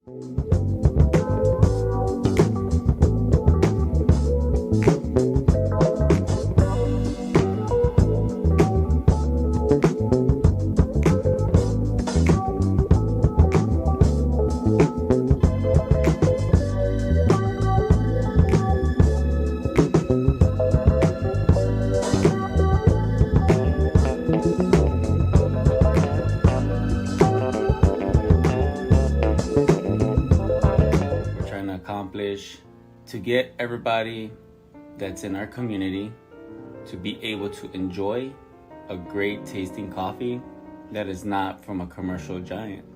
We're trying to accomplish to get everybody that's in our community to be able to enjoy a great tasting coffee that is not from a commercial giant.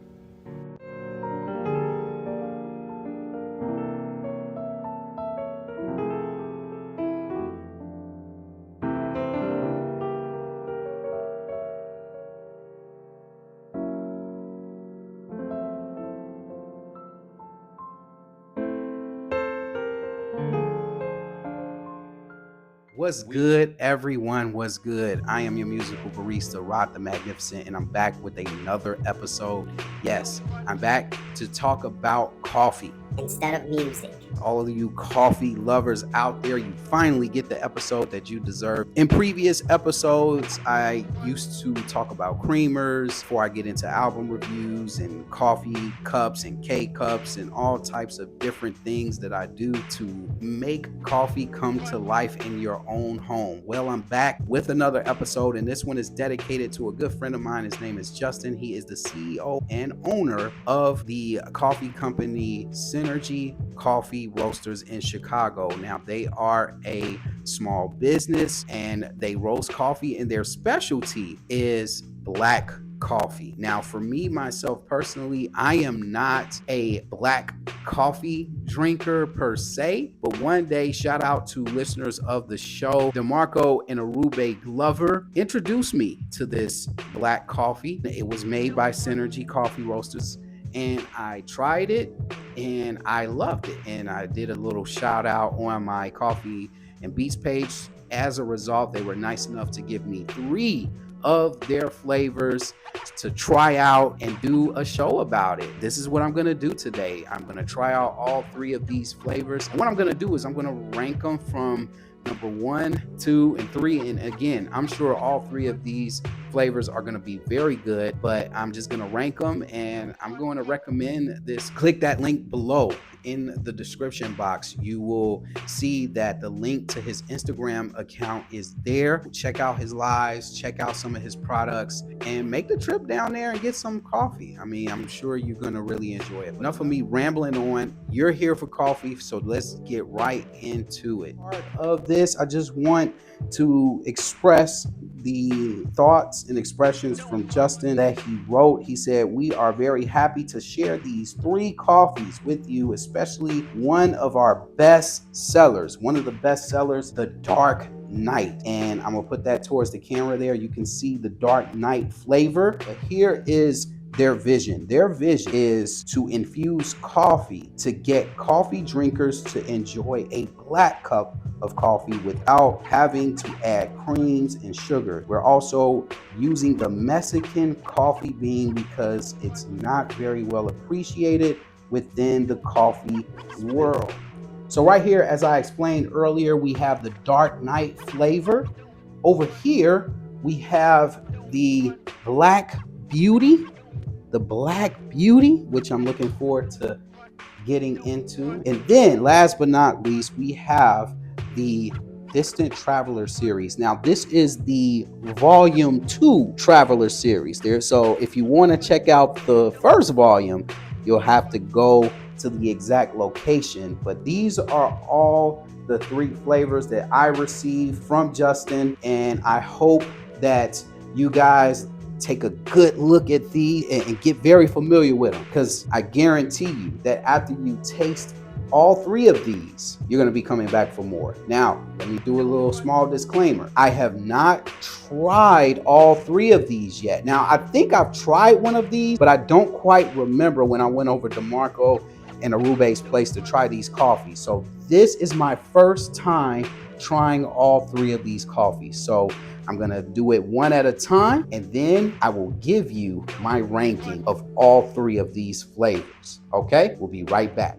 What's good, everyone? What's good? I am your musical barista, Rod the Magnificent, and I'm back with another episode. Yes, I'm back to talk about coffee instead of music. All of you coffee lovers out there, you finally get the episode that you deserve. In previous episodes, I used to talk about creamers before I get into album reviews and coffee cups and K-cups and all types of different things that I do to make coffee come to life in your own home. Well, I'm back with another episode, and this one is dedicated to a good friend of mine. His name is Justin. He is the CEO and owner of the coffee company Synergy Coffee Roasters in Chicago. Now, they are a small business and they roast coffee, and their specialty is black coffee. Now, for me, myself personally, I am not a black coffee drinker per se, but one day, shout out to listeners of the show, DeMarco and Arube Glover introduced me to this black coffee. It was made by Synergy Coffee Roasters, and I tried it and I loved it. And I did a little shout out on my Coffee and Beats page. As a result, they were nice enough to give me 3 of their flavors to try out and do a show about it. This is what I'm going to do today. I'm going to try out all 3 of these flavors. And what I'm going to do is I'm going to rank them from number 1, 2, and 3. And again, I'm sure all 3 of these flavors are going to be very good, but I'm just going to rank them, and I'm going to recommend this. Click that link below in the description box. You will see that the link to his Instagram account is there. Check out his lives, check out some of his products, and make the trip down there and get some coffee. I mean, I'm sure you're going to really enjoy it. Enough of me rambling on. You're here for coffee, so let's get right into it. Part of this, I just want to express the thoughts and expressions from Justin that he wrote. He said, "We are very happy to share these 3 coffees with you, especially one of our best sellers, the Dark Night." And I'm gonna put that towards the camera there. You can see the Dark Night flavor, but here is their vision. Their vision is to infuse coffee, to get coffee drinkers to enjoy a black cup of coffee without having to add creams and sugar. We're also using the Mexican coffee bean because it's not very well appreciated within the coffee world. So right here, as I explained earlier, we have the Dark Night flavor. Over here, we have the Black Beauty, which I'm looking forward to getting into. And then last but not least, we have the Distant Traveler series. Now, this is the volume 2 Traveler series there. So if you want to check out the first volume, you'll have to go to the exact location. But these are all the 3 flavors that I received from Justin, and I hope that you guys take a good look at these and get very familiar with them, because I guarantee you that after you taste all 3 of these, you're going to be coming back for more. Now, let me do a little small disclaimer. I have not tried all 3 of these yet. Now, I think I've tried one of these, but I don't quite remember when I went over to DeMarco and Arube's place to try these coffees. So this is my first time trying all three of these coffees. So I'm gonna do it one at a time, and then I will give you my ranking of all three of these flavors. Okay, we'll be right back.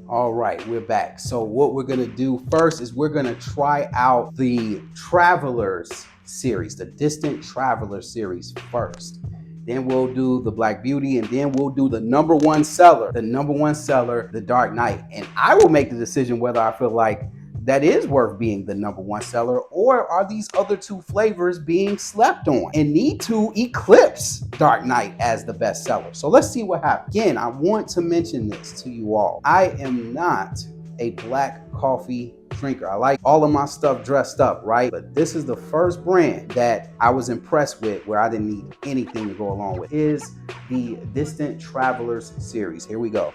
All right, we're back. So what we're gonna do first is we're gonna try out the Travelers series, the Distant Traveler series first. Then we'll do the Black Beauty, and then we'll do the number one seller, the Dark Knight. And I will make the decision whether I feel like that is worth being the number one seller, or are these other two flavors being slept on and need to eclipse Dark Knight as the best seller. So let's see what happens. Again, I want to mention this to you all. I am not a black coffee drinker. I like all of my stuff dressed up, right? But this is the first brand that I was impressed with where I didn't need anything to go along with. Is the Distant Travelers series. Here we go.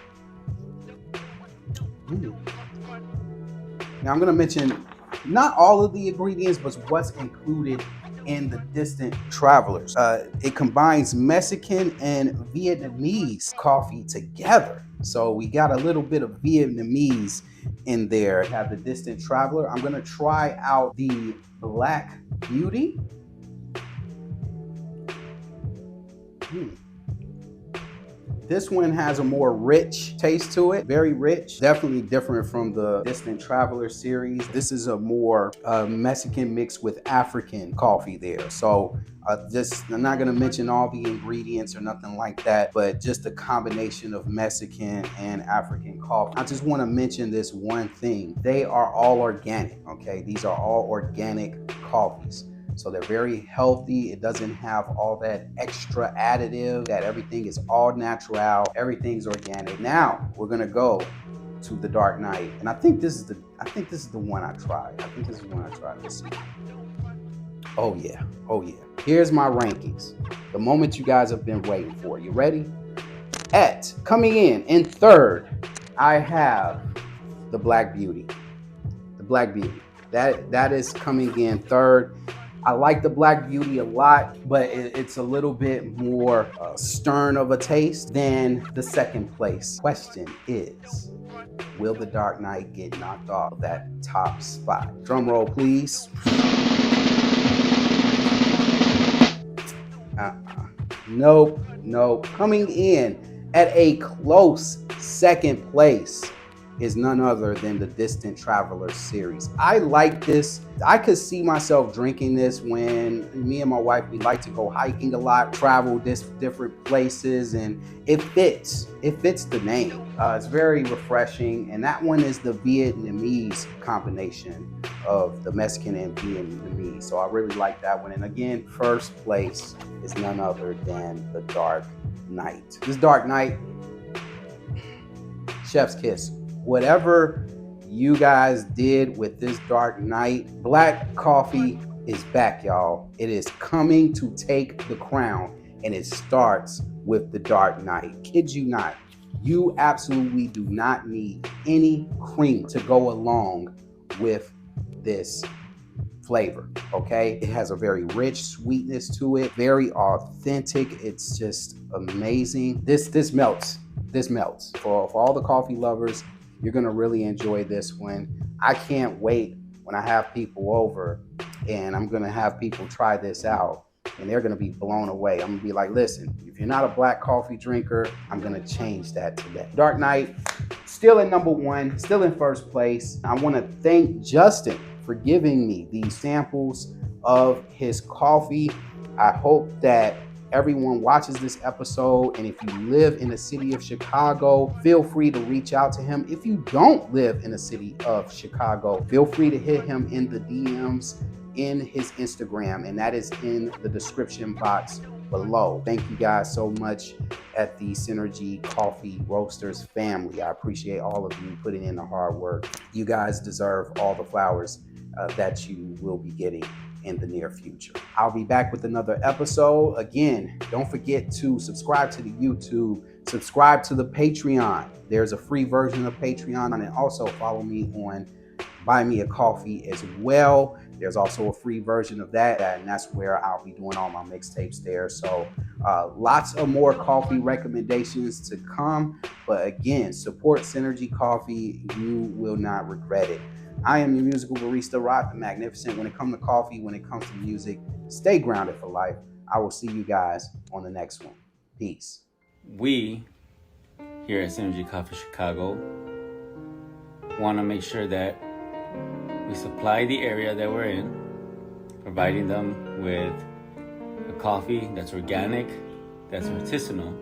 Now I'm gonna mention not all of the ingredients, but what's included in the Distant Travelers. It combines Mexican and Vietnamese coffee together. So we got a little bit of Vietnamese in there. Have the Distant Traveler. I'm gonna try out the Black Beauty. This one has a more rich taste to it, very rich, definitely different from the Distant Traveler series. This is a more Mexican mixed with African coffee there. So I'm not gonna mention all the ingredients or nothing like that, but just a combination of Mexican and African coffee. I just wanna mention this one thing. They are all organic, okay? These are all organic coffees. So they're very healthy. It doesn't have all that extra additive, that everything is all natural, everything's organic. Now we're gonna go to the Dark Knight. And I think this is the one I tried. Let's see. Oh yeah. Here's my rankings. The moment you guys have been waiting for. You ready? Coming in third, I have the Black Beauty. That is coming in third. I like the Black Beauty a lot, but it's a little bit more stern of a taste than the second place. Question is, will the Dark Knight get knocked off that top spot? Drum roll, please. Nope. Coming in at a close second place is none other than the Distant Traveler series. I like this. I could see myself drinking this when me and my wife, we like to go hiking a lot, travel different places, and it fits the name. It's very refreshing, and that one is the Vietnamese combination of the Mexican and Vietnamese. So I really like that one. And again, first place is none other than the Dark Knight. This Dark Knight, chef's kiss. Whatever you guys did with this Dark Knight, black coffee is back, y'all. It is coming to take the crown, and it starts with the Dark Knight. Kid you not. You absolutely do not need any cream to go along with this flavor, okay? It has a very rich sweetness to it, very authentic. It's just amazing. This melts. For all the coffee lovers, you're gonna really enjoy this one. I can't wait when I have people over and I'm gonna have people try this out, and they're gonna be blown away. I'm gonna be like, listen, if you're not a black coffee drinker, I'm gonna change that today. Dark Knight, still in number one, still in first place. I wanna thank Justin for giving me these samples of his coffee. I hope that everyone watches this episode, and if you live in the city of Chicago, feel free to reach out to him. If you don't live in the city of Chicago, feel free to hit him in the DMs in his Instagram, and that is in the description box below. Thank you guys so much at the Synergy Coffee Roasters family. I appreciate all of you putting in the hard work. You guys deserve all the flowers that you will be getting in the near future. I'll be back with another episode. Again, don't forget to subscribe to the YouTube, subscribe to the Patreon. There's a free version of Patreon, and also follow me on Buy Me a Coffee as well. There's also a free version of that, and that's where I'll be doing all my mixtapes there. So lots of more coffee recommendations to come. But again, support Synergy Coffee. You will not regret it. I am your musical barista, Rod the Magnificent. When it comes to coffee, when it comes to music, stay grounded for life. I will see you guys on the next one. Peace. We here at Synergy Coffee Chicago want to make sure that we supply the area that we're in, providing them with a coffee that's organic, that's artisanal,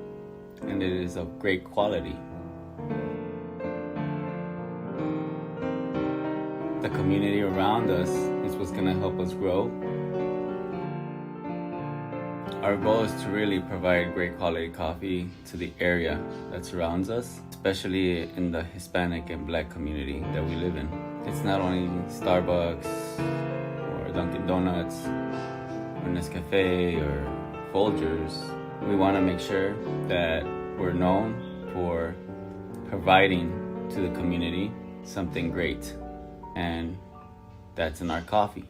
and it is of great quality. The community around us is what's going to help us grow. Our goal is to really provide great quality coffee to the area that surrounds us, especially in the Hispanic and Black community that we live in. It's not only Starbucks or Dunkin' Donuts or Nescafe or Folgers. We want to make sure that we're known for providing to the community something great, and that's in our coffee.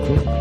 Cool.